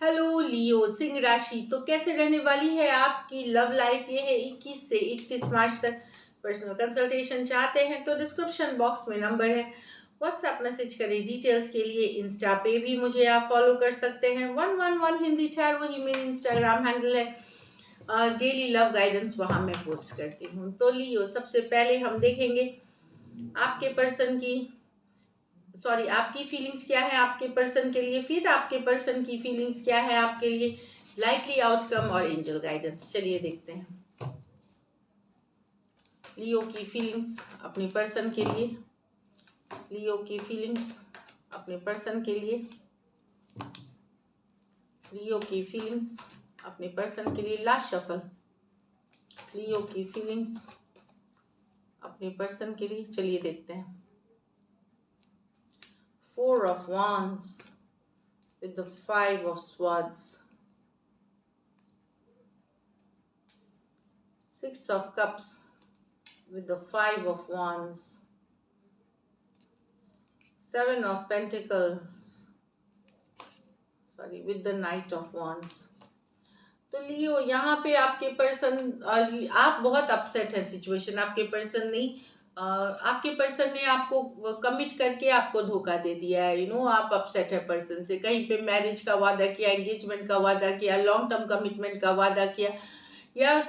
Hello लियो सिंह राशि। तो कैसे रहने वाली है आपकी लव लाइफ? ये है 21 से 31 मार्च तक। पर्सनल कंसल्टेशन चाहते हैं तो डिस्क्रिप्शन बॉक्स में नंबर है, व्हाट्सएप मैसेज करें डिटेल्स के लिए। इंस्टा पे भी मुझे आप फॉलो कर सकते हैं, 111 हिंदी ठहर, वही मेरी इंस्टाग्राम हैंडल है। डेली लव गाइडेंस वहाँ मैं पोस्ट करती हूँ। तो लियो, सबसे पहले हम देखेंगे आपके पर्सन की आपकी फीलिंग्स क्या है आपके पर्सन के लिए, फिर आपके पर्सन की फीलिंग्स क्या है आपके लिए, लाइकली आउटकम और एंजल गाइडेंस। चलिए देखते हैं लियो की फीलिंग्स अपने पर्सन के लिए। लियो की फीलिंग्स अपने पर्सन के लिए। लियो की फीलिंग्स अपने पर्सन के लिए। Last shuffle. लियो की फीलिंग्स अपने पर्सन के लिए। चलिए देखते हैं। 4 of Wands with the 5 of Swords, 6 of Cups with the 5 of Wands, 7 of Pentacles, with the Knight of Wands। तो लियो, यहाँ पे आपके पर्सन, आप बहुत अपसेट है सिचुएशन। आपके पर्सन नहीं, आपके पर्सन ने आपको कमिट करके आपको धोखा दे दिया है। आप अपसेट है पर्सन से। कहीं पे मैरिज का वादा किया, एंगेजमेंट का वादा किया, लॉन्ग टर्म कमिटमेंट का वादा किया, या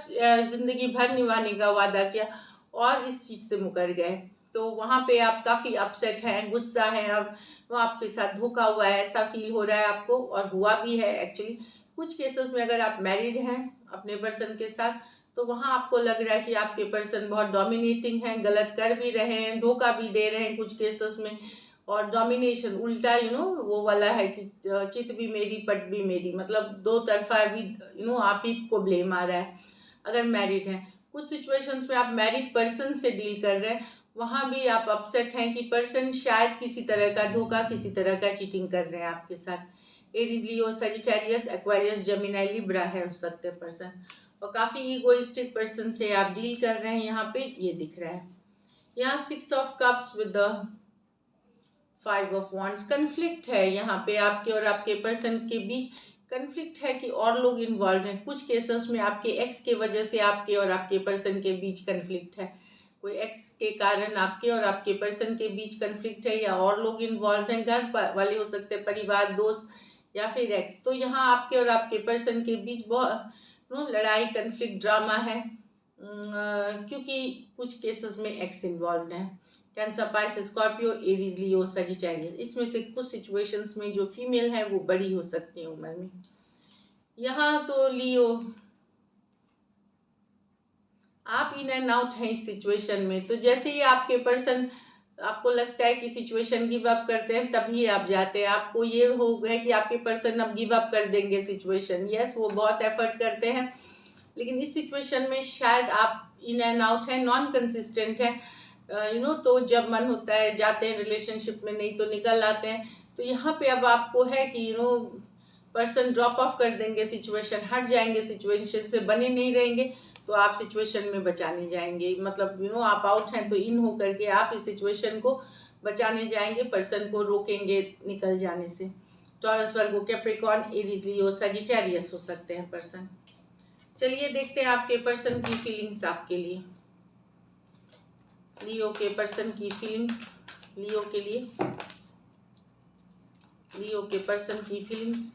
जिंदगी भर निभाने का वादा किया और इस चीज़ से मुकर गए। तो वहाँ पे आप काफ़ी अपसेट हैं, गुस्सा हैं। अब वो आपके साथ धोखा हुआ है ऐसा फील हो रहा है आपको, और हुआ भी है एक्चुअली। कुछ केसेस में अगर आप मैरिड हैं अपने पर्सन के साथ, तो वहाँ आपको लग रहा है कि आपके पर्सन बहुत डोमिनेटिंग हैं, गलत कर भी रहे हैं, धोखा भी दे रहे हैं कुछ केसेस में। और डोमिनेशन उल्टा वो वाला है कि चित भी मेरी पट भी मेरी, मतलब दो तरफा भी आप ही को ब्लेम आ रहा है अगर मैरिड हैं। कुछ सिचुएशंस में आप मैरिड पर्सन से डील कर रहे हैं, वहाँ भी आप अपसेट हैं कि पर्सन शायद किसी तरह का धोखा, किसी तरह का चीटिंग कर रहे हैं आपके साथ। एरीज, लियो, सजिटेरियस, एक्वेरियस, जेमिनी, लिब्रा है हो सकते हैं पर्सन। और काफ़ी ईगोइस्टिक पर्सन से आप डील कर रहे हैं, यहाँ पे ये दिख रहा है। यहाँ 6 of cups with the 5 of wands. Conflict है यहाँ पे आपके और आपके पर्सन के बीच। कन्फ्लिक्ट है कि और लोग इन्वॉल्व हैं। कुछ केसेस में आपके एक्स के वजह से आपके और आपके पर्सन के बीच कन्फ्लिक्ट है। कोई एक्स के कारण आपके और आपके पर्सन के बीच कन्फ्लिक्ट है, या और लोग इन्वॉल्व हैं, घर वाले हो सकते हैं, परिवार, दोस्त, या फिर एक्स। तो यहाँ आपके और आपके पर्सन के बीच बहुत लड़ाई, कन्फ्लिक्ट, ड्रामा है, क्योंकि कुछ केसेस में एक्स इन्वॉल्व हैं। कैंसर, पाइसेस, स्कॉर्पियो, एरीज, लियो, सजिटेरियस। इसमें से कुछ सिचुएशंस में जो फीमेल है वो बड़ी हो सकती है उम्र में। यहाँ तो लियो आप इन एंड आउट हैं इस सिचुएशन में। तो जैसे ही आपके पर्सन, आपको लगता है कि सिचुएशन गिव अप करते हैं, तभी आप जाते हैं। आपको ये हो गया कि आपके पर्सन अब गिव अप कर देंगे सिचुएशन। यस, वो बहुत एफर्ट करते हैं, लेकिन इस सिचुएशन में शायद आप इन एंड आउट हैं, नॉन कंसिस्टेंट हैं। तो जब मन होता है जाते हैं रिलेशनशिप में, नहीं तो निकल आते हैं। तो यहाँ पे अब आपको है कि पर्सन ड्रॉप ऑफ कर देंगे, सिचुएशन हट जाएंगे, सिचुएशन से बने नहीं रहेंगे, तो आप सिचुएशन में बचाने जाएंगे। मतलब आप आउट हैं तो इन हो करके आप इस सिचुएशन को बचाने जाएंगे, पर्सन को रोकेंगे निकल जाने से। टॉरस, वर्गो, कैप्रिकॉर्न, एरीज, लियो, सजिटेरियस हो सकते हैं पर्सन। चलिए देखते हैं आपके पर्सन की फीलिंग्स आपके लिए। लियो के पर्सन की फीलिंग्स लियो के लिए। लियो के पर्सन की फीलिंग्स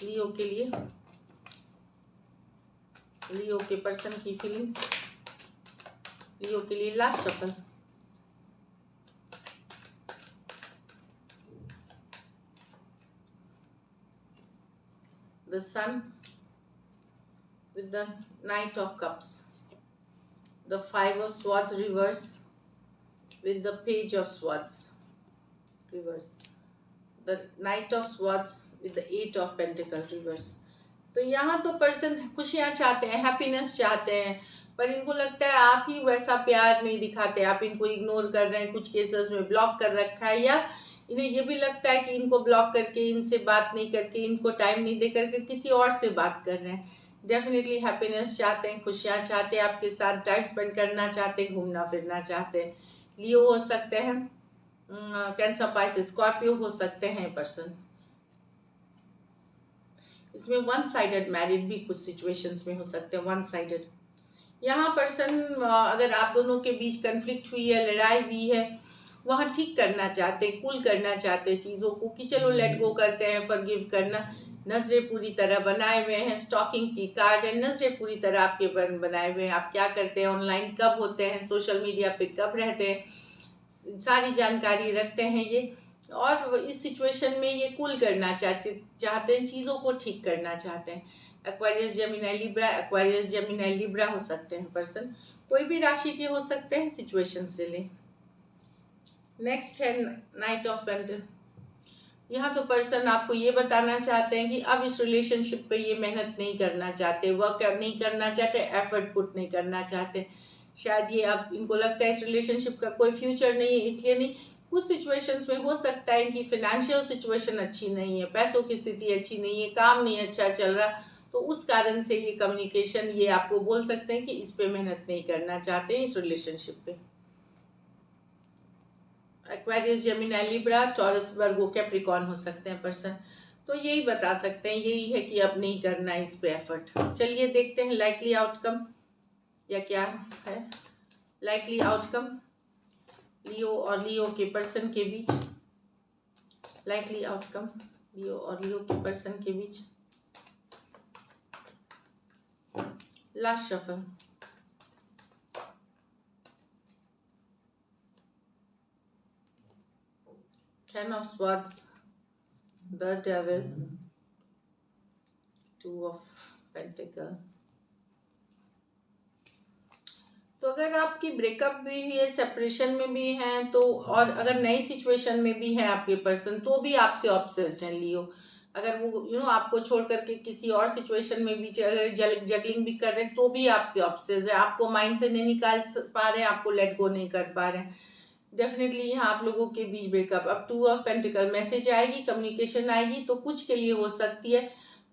लियो के लिए। लियो के पर्सन की फीलिंग्स लियो के लिए। Last shuffle. The sun with the Knight of Cups, the 5 of Swords reverse with the Page of Swords reverse, the Knight of Swords with the 8 of Pentacles reverse। तो यहाँ तो person खुशियाँ चाहते हैं, happiness चाहते हैं, पर इनको लगता है आप ही वैसा प्यार नहीं दिखाते, आप इनको इग्नोर कर रहे हैं, कुछ केसेस में ब्लॉक कर रखा है, या इन्हें ये भी लगता है कि इनको ब्लॉक करके, इनसे बात नहीं करके, इनको टाइम नहीं दे करके किसी और से बात कर रहे हैं। डेफिनेटली हैप्पीनेस चाहते हैं, खुशियाँ चाहते हैं, आपके साथ टाइम स्पेंड करना चाहते हैं, घूमना फिरना चाहते हैं। लियो हो सकते हैं, कैंसर, पाइसेस, स्कॉर्पियो हो सकते हैं पर्सन। इसमें वन साइडेड मैरिड भी कुछ सिचुएशंस में हो सकते हैं, वन साइडेड। यहाँ पर्सन अगर आप दोनों के बीच कन्फ्लिक्ट हुई है, लड़ाई हुई है, वहाँ ठीक करना चाहते हैं, कूल करना चाहते हैं चीज़ों को कि चलो लेट गो करते हैं, फॉरगिव करना। नजरें पूरी तरह बनाए हुए हैं, स्टॉकिंग की कार्ड है, नजरें पूरी तरह आपके बनाए हुए हैं। आप क्या करते हैं, ऑनलाइन कब होते हैं, सोशल मीडिया पे कब रहते हैं, सारी जानकारी रखते हैं ये। और इस सिचुएशन में ये कूल करना चाहते हैं, चीज़ों को ठीक करना चाहते हैं। Aquarius Gemini Libra, Aquarius Gemini Libra हो सकते हैं पर्सन, कोई भी राशि के हो सकते हैं, सिचुएशन से ले। नेक्स्ट है नाइट ऑफ पेंटल। यहाँ तो पर्सन आपको ये बताना चाहते हैं कि अब इस रिलेशनशिप पे ये मेहनत नहीं करना चाहते, वर्क नहीं करना चाहते, एफर्ट पुट नहीं करना चाहते। शायद ये अब इनको लगता है इस रिलेशनशिप का कोई फ्यूचर नहीं है, इसलिए नहीं। कुछ सिचुएशंस में हो सकता है कि फिनेंशियल सिचुएशन अच्छी नहीं है, पैसों की स्थिति अच्छी नहीं है, काम नहीं अच्छा चल रहा, तो उस कारण से ये कम्युनिकेशन, ये आपको बोल सकते हैं कि इस पे मेहनत नहीं करना चाहते हैं, इस रिलेशनशिप पे। Aquarius Gemini Libra, Taurus Virgo Capricorn हो सकते हैं पर्सन, तो यही बता सकते हैं, यही है कि अब नहीं करना इस पे एफर्ट। चलिए देखते हैं लाइकली आउटकम या क्या है। लाइकली आउटकम लियो और लियो के पर्सन के बीच, लाइकली आउटकम लियो और लियो के पर्सन के बीच। Last shuffle, Ten of Swords, the Devil, Two of Pentacles। तो अगर आपकी ब्रेकअप भी है, सेपरेशन में भी हैं, तो और अगर नई सिचुएशन में भी है आपके पर्सन, तो भी आपसे ऑब्सेस्ड हैं लियो। अगर वो आपको छोड़ करके किसी और सिचुएशन में भी जगलिंग भी कर रहे हैं, तो भी आपसे ऑब्सेस्ड है, आपको माइंड से नहीं निकाल पा रहे हैं, आपको लेट गो नहीं कर पा रहे हैं। डेफिनेटली यहाँ आप लोगों के बीच ब्रेकअप। अब 2 ऑफ पेंटिकल, मैसेज आएगी, कम्युनिकेशन आएगी, तो कुछ के लिए हो सकती है,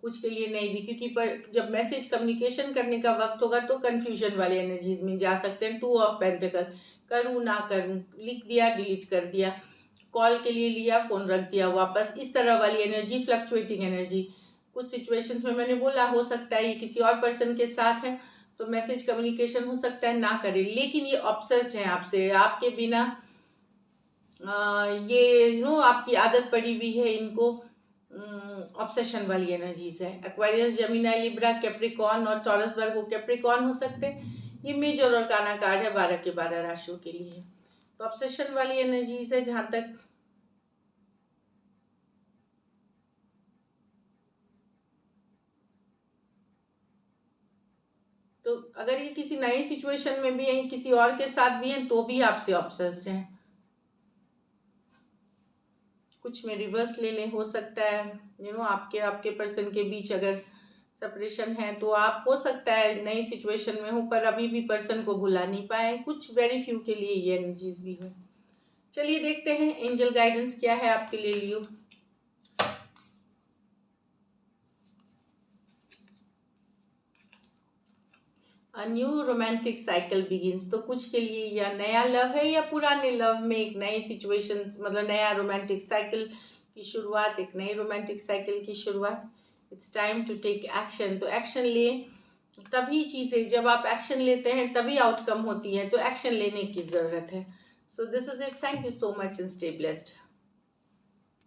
कुछ के लिए नहीं भी, क्योंकि पर जब मैसेज कम्युनिकेशन करने का वक्त होगा तो कन्फ्यूजन वाले एनर्जीज में जा सकते हैं। 2 ऑफ पेंटिकल, करूँ ना करूँ, लिख दिया डिलीट कर दिया, कॉल के लिए लिया फ़ोन रख दिया वापस, इस तरह वाली एनर्जी, फ्लक्चुएटिंग एनर्जी। कुछ सिचुएशंस में मैंने बोला हो सकता है ये किसी और पर्सन के साथ है, तो मैसेज कम्युनिकेशन हो सकता है ना करे, लेकिन ये ऑब्सेस्ड हैं आपसे, आपके बिना ये आपकी आदत पड़ी हुई है इनको, ऑब्सेशन वाली एनर्जीज है। एक्वेरियस जेमिनी लिब्रा, कैप्रिकॉर्न और टॉरस वर्गो कैप्रिकॉर्न हो सकते हैं। ये मेजर और काना कार्ड है 12 के 12 राशियों के लिए, तो ऑब्सेशन वाली एनर्जीज है। जहाँ तक तो अगर ये किसी नई सिचुएशन में भी है, किसी और के साथ भी हैं, तो भी आपसे ऑब्सेस्ड हैं। कुछ में रिवर्स लेने हो सकता है, आपके पर्सन के बीच अगर सेपरेशन है, तो आप हो सकता है नई सिचुएशन में हो, पर अभी भी पर्सन को भुला नहीं पाए, कुछ वेरी फ्यू के लिए ये एनर्जीज भी हो। चलिए देखते हैं एंजल गाइडेंस क्या है आपके लिए Leo. A new romantic cycle begins, तो कुछ के लिए या नया लव है या पुराने लव में एक नई सिचुएशन, मतलब नया रोमांटिक साइकिल की शुरुआत, एक नई रोमांटिक साइकिल की शुरुआत। It's time to take action, तो एक्शन ले, तभी चीज़ें, जब आप एक्शन लेते हैं तभी आउटकम होती है, तो एक्शन लेने की ज़रूरत है। So this is it, thank you so much and stay blessed.